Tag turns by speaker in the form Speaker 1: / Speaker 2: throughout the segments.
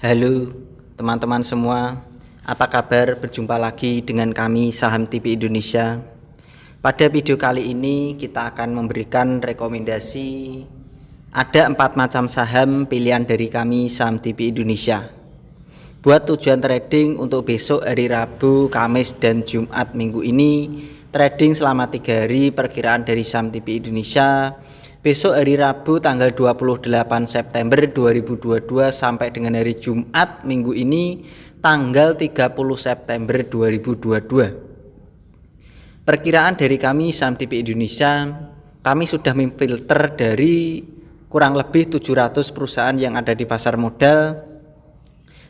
Speaker 1: Halo teman-teman semua, apa kabar? Berjumpa lagi dengan kami Saham TV Indonesia. Pada video kali ini kita akan memberikan rekomendasi. Ada 4 macam saham pilihan dari kami Saham TV Indonesia. Buat tujuan trading untuk besok hari Rabu, Kamis, dan Jumat minggu ini, trading selama 3 hari perkiraan dari Saham TV Indonesia. Besok hari Rabu tanggal 28 September 2022 sampai dengan hari Jumat minggu ini tanggal 30 September 2022. Perkiraan dari kami Saham TV Indonesia, kami sudah memfilter dari kurang lebih 700 perusahaan yang ada di pasar modal.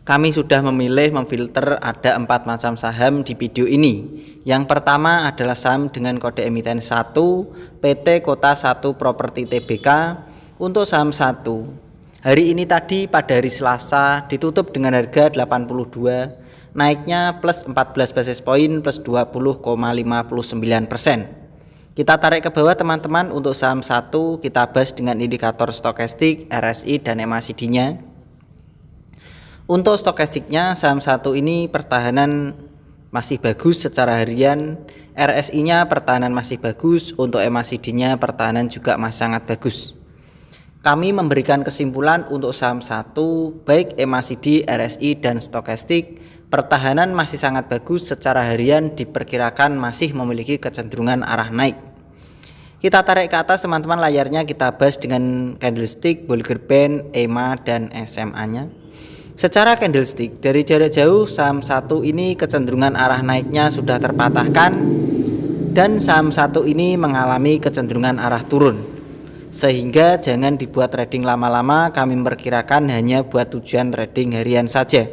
Speaker 1: Kami sudah memfilter ada 4 macam saham di video ini. Yang pertama adalah saham dengan kode emiten 1 PT Kota 1 Properti Tbk. Untuk saham 1 hari ini tadi pada hari Selasa ditutup dengan harga 82, naiknya plus 14 basis poin plus 20,59%. Kita tarik ke bawah teman-teman. Untuk saham 1 kita bahas dengan indikator stokastik, RSI, dan MACD-nya. Untuk stokastiknya saham 1 ini pertahanan masih bagus secara harian, RSI-nya pertahanan masih bagus, untuk MACD-nya pertahanan juga masih sangat bagus. Kami memberikan kesimpulan untuk saham 1 baik MACD, RSI, dan stokastik pertahanan masih sangat bagus secara harian, diperkirakan masih memiliki kecenderungan arah naik. Kita tarik ke atas teman-teman layarnya, kita bahas dengan candlestick, Bollinger Band, EMA, dan SMA-nya. Secara candlestick dari jarak jauh saham 1 ini kecenderungan arah naiknya sudah terpatahkan dan saham 1 ini mengalami kecenderungan arah turun, sehingga jangan dibuat trading lama-lama. Kami memperkirakan hanya buat tujuan trading harian saja.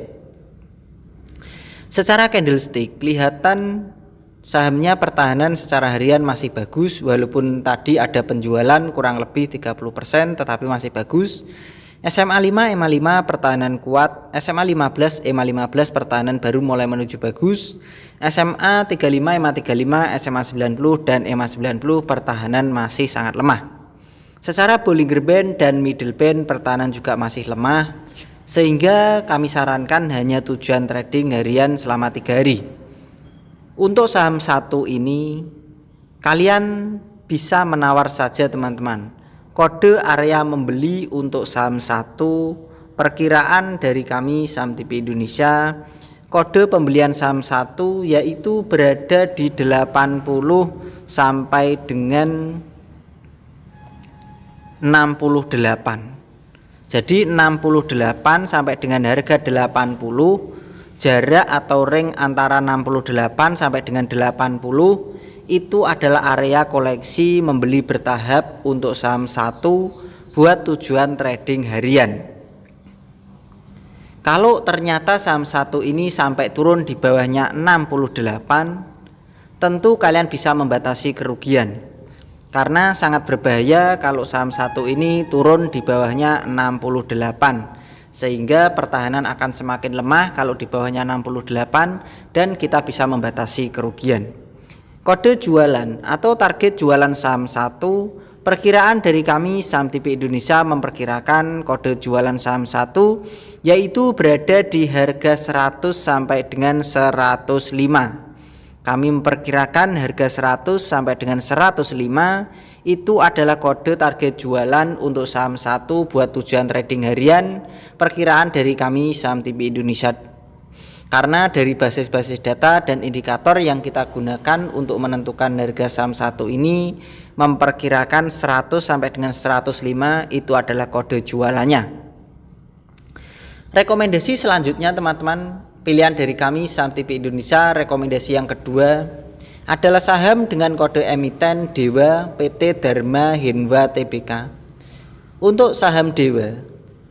Speaker 1: Secara candlestick kelihatan sahamnya pertahanan secara harian masih bagus, walaupun tadi ada penjualan kurang lebih 30%, tetapi masih bagus. SMA 5, EMA 5 pertahanan kuat, SMA 15, EMA 15 pertahanan baru mulai menuju bagus, SMA 35, EMA 35, SMA 90, dan EMA 90 pertahanan masih sangat lemah. Secara Bollinger Band dan Middle Band pertahanan juga masih lemah, sehingga kami sarankan hanya tujuan trading harian selama 3 hari. Untuk saham 1 ini kalian bisa menawar saja teman-teman. Kode area membeli untuk saham 1 perkiraan dari kami Saham TV Indonesia, kode pembelian saham 1 yaitu berada di 80 sampai dengan 68. Jadi 68 sampai dengan harga 80, jarak atau ring antara 68 sampai dengan 80 itu adalah area koleksi membeli bertahap untuk saham 1 buat tujuan trading harian. Kalau ternyata saham 1 ini sampai turun di bawahnya 68, tentu kalian bisa membatasi kerugian, karena sangat berbahaya kalau saham 1 ini turun di bawahnya 68, sehingga pertahanan akan semakin lemah kalau di bawahnya 68 dan kita bisa membatasi kerugian. Kode jualan atau target jualan saham 1 perkiraan dari kami Saham TV Indonesia memperkirakan kode jualan saham 1 yaitu berada di harga 100 sampai dengan 105. Kami memperkirakan harga 100 sampai dengan 105 itu adalah kode target jualan untuk saham 1 buat tujuan trading harian perkiraan dari kami Saham TV Indonesia. Karena dari basis-basis data dan indikator yang kita gunakan untuk menentukan harga saham 1 ini memperkirakan 100 sampai dengan 105 itu adalah kode jualannya. Rekomendasi selanjutnya teman-teman, pilihan dari kami Saham TV Indonesia, rekomendasi yang kedua adalah saham dengan kode emiten Dewa PT Dharma Hinwa Tbk. Untuk saham Dewa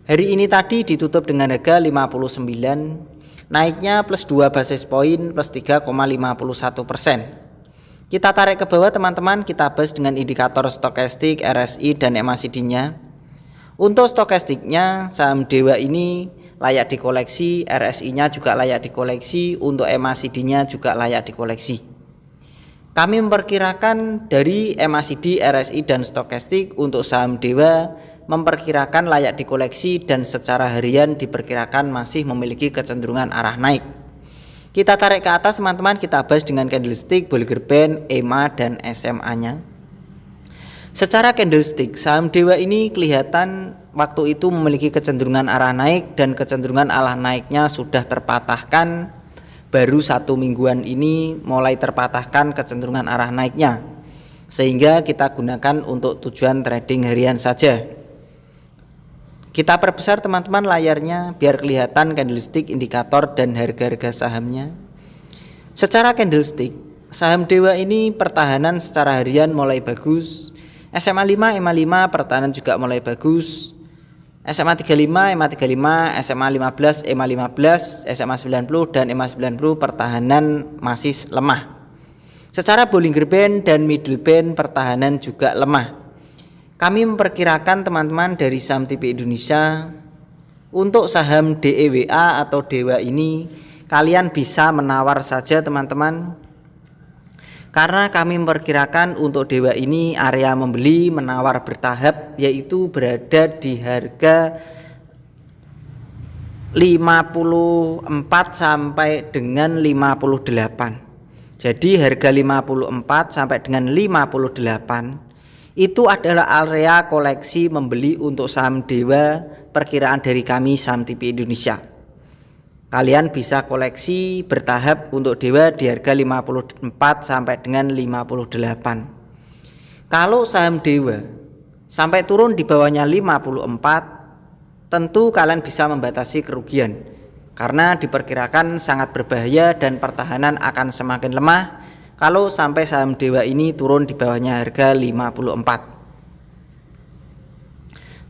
Speaker 1: hari ini tadi ditutup dengan harga 59, naiknya plus 2 basis poin plus 3,51%. Kita tarik ke bawah teman-teman, kita bahas dengan indikator stokastik, RSI, dan MACD-nya. Untuk stokastiknya saham Dewa ini layak dikoleksi, RSI-nya juga layak dikoleksi, untuk MACD-nya juga layak dikoleksi. Kami memperkirakan dari MACD, RSI, dan stokastik untuk saham Dewa memperkirakan layak dikoleksi dan secara harian diperkirakan masih memiliki kecenderungan arah naik. Kita tarik ke atas teman-teman, kita bahas dengan candlestick, Bollinger Band, EMA dan SMA-nya. Secara candlestick, saham Dewa ini kelihatan waktu itu memiliki kecenderungan arah naik dan kecenderungan arah naiknya sudah terpatahkan. Baru 1 mingguan ini mulai terpatahkan kecenderungan arah naiknya, sehingga kita gunakan untuk tujuan trading harian saja. Kita perbesar teman-teman layarnya biar kelihatan candlestick, indikator dan harga-harga sahamnya. Secara candlestick, saham Dewa ini pertahanan secara harian mulai bagus. SMA 5, EMA 5 pertahanan juga mulai bagus. SMA 35, EMA 35, SMA 15, EMA 15, SMA 90 dan EMA 90 pertahanan masih lemah. Secara Bollinger Band dan Middle Band pertahanan juga lemah. Kami memperkirakan teman-teman dari saham TP Indonesia untuk saham DEWA atau Dewa ini kalian bisa menawar saja teman-teman. Karena kami memperkirakan untuk Dewa ini area membeli menawar bertahap, yaitu berada di harga 54 sampai dengan 58. Jadi harga 54 sampai dengan 58 itu adalah area koleksi membeli untuk saham Dewa perkiraan dari kami saham TP Indonesia. Kalian bisa koleksi bertahap untuk Dewa di harga 54 sampai dengan 58. Kalau saham Dewa sampai turun di bawahnya 54, tentu kalian bisa membatasi kerugian karena diperkirakan sangat berbahaya dan pertahanan akan semakin lemah kalau sampai saham Dewa ini turun di bawahnya harga 54.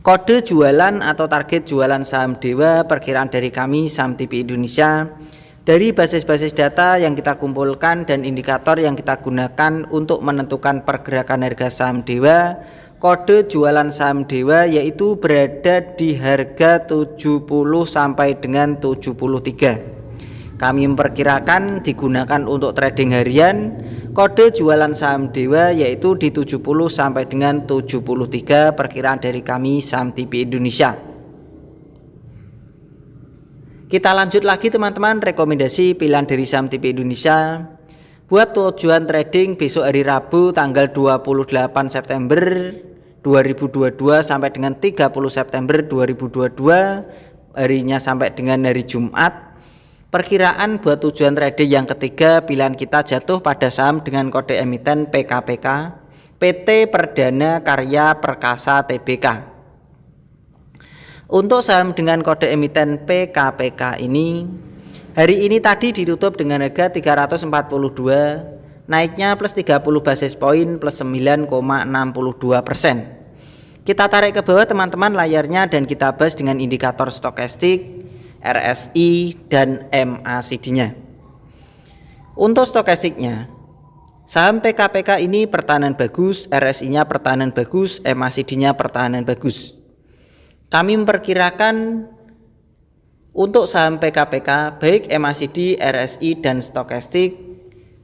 Speaker 1: Kode jualan atau target jualan saham Dewa perkiraan dari kami saham TP Indonesia dari basis-basis data yang kita kumpulkan dan indikator yang kita gunakan untuk menentukan pergerakan harga saham Dewa. Kode jualan saham Dewa yaitu berada di harga 70 sampai dengan 73. Kami memperkirakan digunakan untuk trading harian. Kode jualan saham Dewa yaitu di 70 sampai dengan 73 perkiraan dari kami saham TP Indonesia. Kita lanjut lagi teman-teman, rekomendasi pilihan dari saham TP Indonesia buat tujuan trading besok hari Rabu tanggal 28 September 2022 sampai dengan 30 September 2022, harinya sampai dengan hari Jumat. Perkiraan buat tujuan trading yang ketiga, pilihan kita jatuh pada saham dengan kode emiten PKPK, PT Perdana Karya Perkasa Tbk. Untuk saham dengan kode emiten PKPK ini, hari ini tadi ditutup dengan harga 342, naiknya plus 30 basis poin plus 9,62%. Kita tarik ke bawah teman-teman layarnya dan kita bahas dengan indikator stokastik, RSI dan MACD-nya. Untuk stokastiknya, saham PKPK ini pertahanan bagus, RSI-nya pertahanan bagus, MACD-nya pertahanan bagus. Kami memperkirakan untuk saham PKPK baik MACD, RSI dan stokastik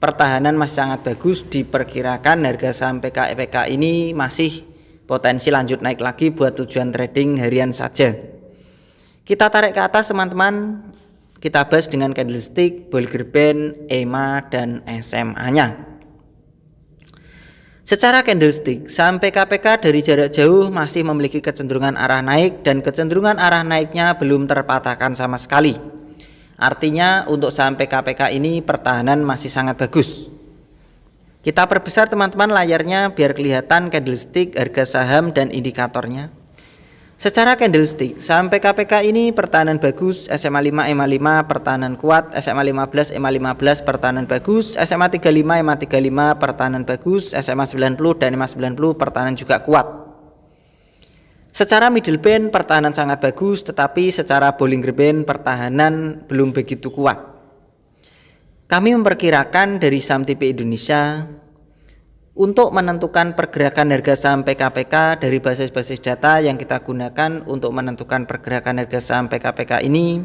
Speaker 1: pertahanan masih sangat bagus. Diperkirakan harga saham PKPK ini masih potensi lanjut naik lagi buat tujuan trading harian saja. Kita tarik ke atas teman-teman, kita bahas dengan candlestick, Bollinger Band, EMA dan SMA-nya. Secara candlestick, saham PKPK dari jarak jauh masih memiliki kecenderungan arah naik dan kecenderungan arah naiknya belum terpatahkan sama sekali. Artinya untuk saham PKPK ini pertahanan masih sangat bagus. Kita perbesar teman-teman layarnya biar kelihatan candlestick, harga saham dan indikatornya. Secara candlestick, saham PKPK ini pertahanan bagus, SMA 5, EMA 5 pertahanan kuat, SMA 15, EMA 15 pertahanan bagus, SMA 35, EMA 35 pertahanan bagus, SMA 90 dan EMA 90 pertahanan juga kuat. Secara middle band pertahanan sangat bagus, tetapi secara Bollinger Band pertahanan belum begitu kuat. Kami memperkirakan dari saham TP Indonesia untuk menentukan pergerakan harga saham PKPK dari basis-basis data yang kita gunakan untuk menentukan pergerakan harga saham PKPK ini,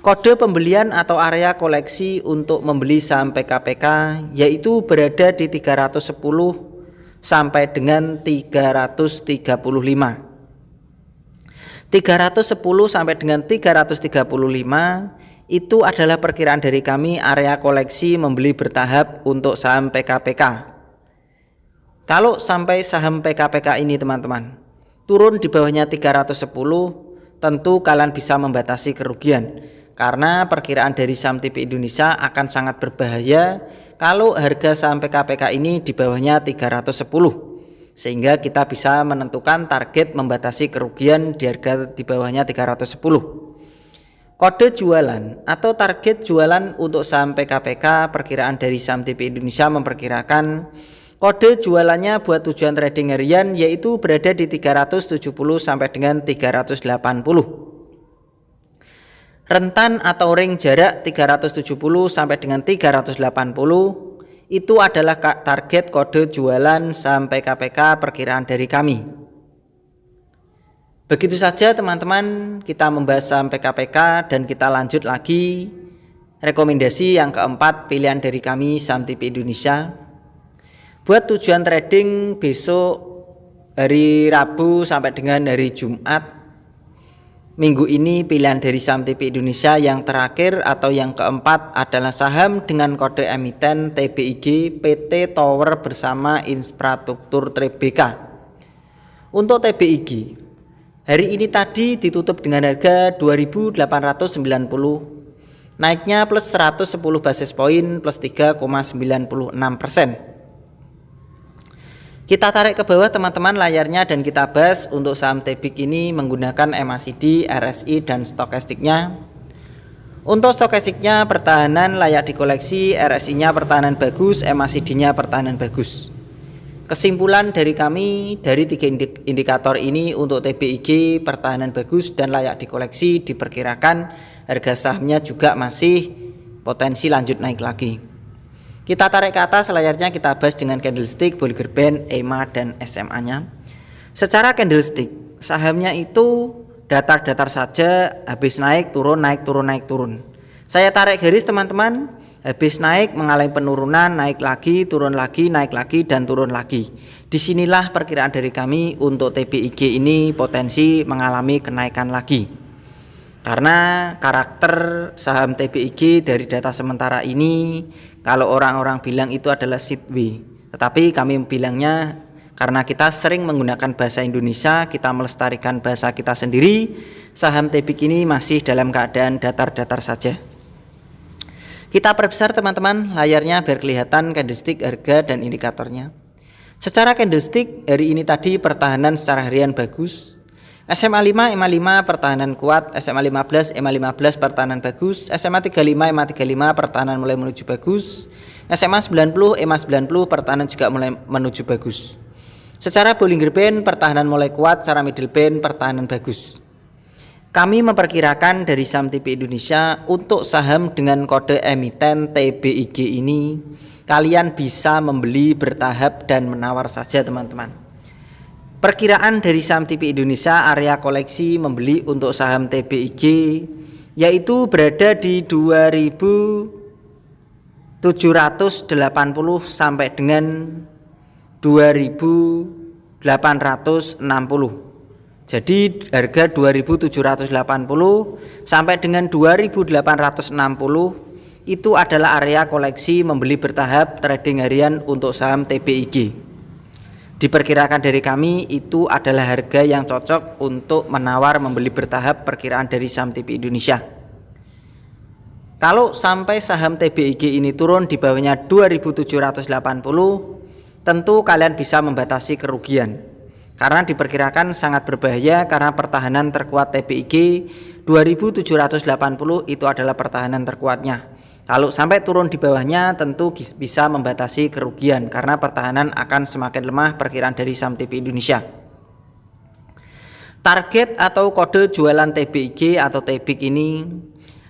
Speaker 1: kode pembelian atau area koleksi untuk membeli saham PKPK yaitu berada di 310 sampai dengan 335. 310 sampai dengan 335 itu adalah perkiraan dari kami area koleksi membeli bertahap untuk saham PKPK. Kalau sampai saham PKPK ini teman-teman turun di bawahnya 310, tentu kalian bisa membatasi kerugian, karena perkiraan dari saham TP Indonesia akan sangat berbahaya kalau harga saham PKPK ini di bawahnya 310. Sehingga kita bisa menentukan target membatasi kerugian di harga di bawahnya 310. Kode jualan atau target jualan untuk saham PKPK, perkiraan dari saham TP Indonesia memperkirakan kode jualannya buat tujuan trading harian yaitu berada di 370 sampai dengan 380. Rentan atau ring jarak 370 sampai dengan 380 itu adalah target kode jualan saham PKPK perkiraan dari kami. Begitu saja teman-teman, kita membahas saham PKPK dan kita lanjut lagi rekomendasi yang keempat pilihan dari kami saham TP Indonesia. Buat tujuan trading besok hari Rabu sampai dengan hari Jumat minggu ini, pilihan dari saham TP Indonesia yang terakhir atau yang keempat adalah saham dengan kode emiten TBIG PT Tower bersama Infrastruktur Tbk. Untuk TBIG hari ini tadi ditutup dengan harga 2.890, naiknya plus 110 basis poin plus 3,96%. Kita tarik ke bawah teman-teman layarnya dan kita bahas untuk saham TBIG ini menggunakan MACD, RSI dan stokastiknya. Untuk stokastiknya pertahanan layak dikoleksi, RSI-nya pertahanan bagus, MACD-nya pertahanan bagus. Kesimpulan dari kami dari tiga indikator ini untuk TBIG pertahanan bagus dan layak dikoleksi, diperkirakan harga sahamnya juga masih potensi lanjut naik lagi. Kita tarik ke atas layarnya, kita bahas dengan candlestick, Bollinger Band, EMA dan SMA-nya. Secara candlestick, sahamnya itu datar-datar saja, habis naik turun, naik turun, naik turun. Saya tarik garis teman-teman, habis naik mengalami penurunan, naik lagi, turun lagi, naik lagi dan turun lagi. Disinilah perkiraan dari kami untuk TBIG ini potensi mengalami kenaikan lagi. Karena karakter saham TBIG dari data sementara ini, kalau orang-orang bilang itu adalah sideway, tetapi kami bilangnya karena kita sering menggunakan bahasa Indonesia, kita melestarikan bahasa kita sendiri, saham TBIG ini masih dalam keadaan datar-datar saja. Kita perbesar teman-teman layarnya biar kelihatan candlestick, harga dan indikatornya. Secara candlestick hari ini tadi pertahanan secara harian bagus. SMA 5, EMA 5 pertahanan kuat, SMA 15, EMA 15 pertahanan bagus, SMA 35, EMA 35 pertahanan mulai menuju bagus, SMA 90, EMA 90 pertahanan juga mulai menuju bagus. Secara Bollinger Band pertahanan mulai kuat, secara middle band pertahanan bagus. Kami memperkirakan dari saham TP Indonesia untuk saham dengan kode emiten TBIG ini kalian bisa membeli bertahap dan menawar saja teman-teman. Perkiraan dari saham TP Indonesia area koleksi membeli untuk saham TBIG yaitu berada di 2.780 sampai dengan 2.860. Jadi harga 2.780 sampai dengan 2.860 itu adalah area koleksi membeli bertahap trading harian untuk saham TBIG. Diperkirakan dari kami itu adalah harga yang cocok untuk menawar membeli bertahap perkiraan dari saham TP Indonesia. Kalau sampai saham TBIG ini turun di bawahnya 2.780, tentu kalian bisa membatasi kerugian. Karena diperkirakan sangat berbahaya karena pertahanan terkuat TBIG 2.780 itu adalah pertahanan terkuatnya. Kalau sampai turun di bawahnya tentu bisa membatasi kerugian karena pertahanan akan semakin lemah perkiraan dari saham TP Indonesia. Target atau kode jualan TBIG atau TBIG ini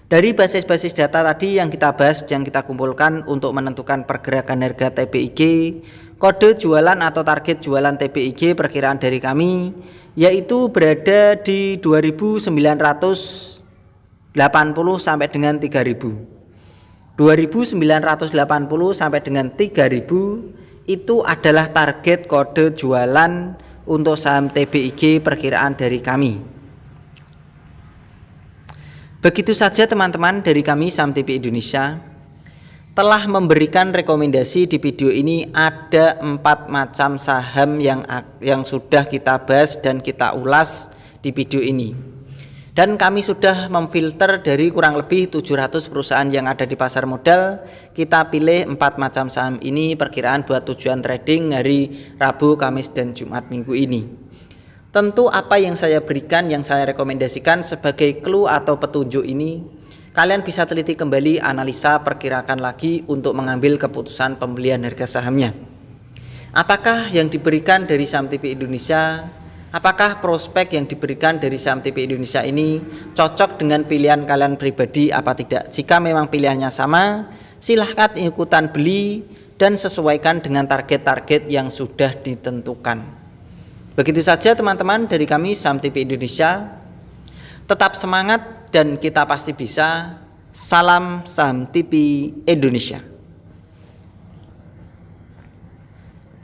Speaker 1: dari basis-basis data tadi yang kita bahas, yang kita kumpulkan untuk menentukan pergerakan harga TBIG, kode jualan atau target jualan TBIG perkiraan dari kami yaitu berada di 2.980 sampai dengan 3.000. 2.980 sampai dengan 3.000 itu adalah target kode jualan untuk saham TBIG perkiraan dari kami. Begitu saja teman-teman dari kami Saham TV Indonesia telah memberikan rekomendasi di video ini. Ada 4 macam saham yang sudah kita bahas dan kita ulas di video ini. Dan kami sudah memfilter dari kurang lebih 700 perusahaan yang ada di pasar modal. Kita pilih 4 macam saham ini perkiraan buat tujuan trading hari Rabu, Kamis, dan Jumat minggu ini. Tentu apa yang saya berikan, yang saya rekomendasikan sebagai clue atau petunjuk ini, kalian bisa teliti kembali, analisa, perkirakan lagi untuk mengambil keputusan pembelian harga sahamnya. Apakah yang diberikan dari Saham TV Indonesia, apakah prospek yang diberikan dari Saham TV Indonesia ini cocok dengan pilihan kalian pribadi apa tidak? Jika memang pilihannya sama, silahkan ikutan beli dan sesuaikan dengan target-target yang sudah ditentukan. Begitu saja teman-teman dari kami Saham TV Indonesia. Tetap semangat dan kita pasti bisa. Salam Saham TV Indonesia.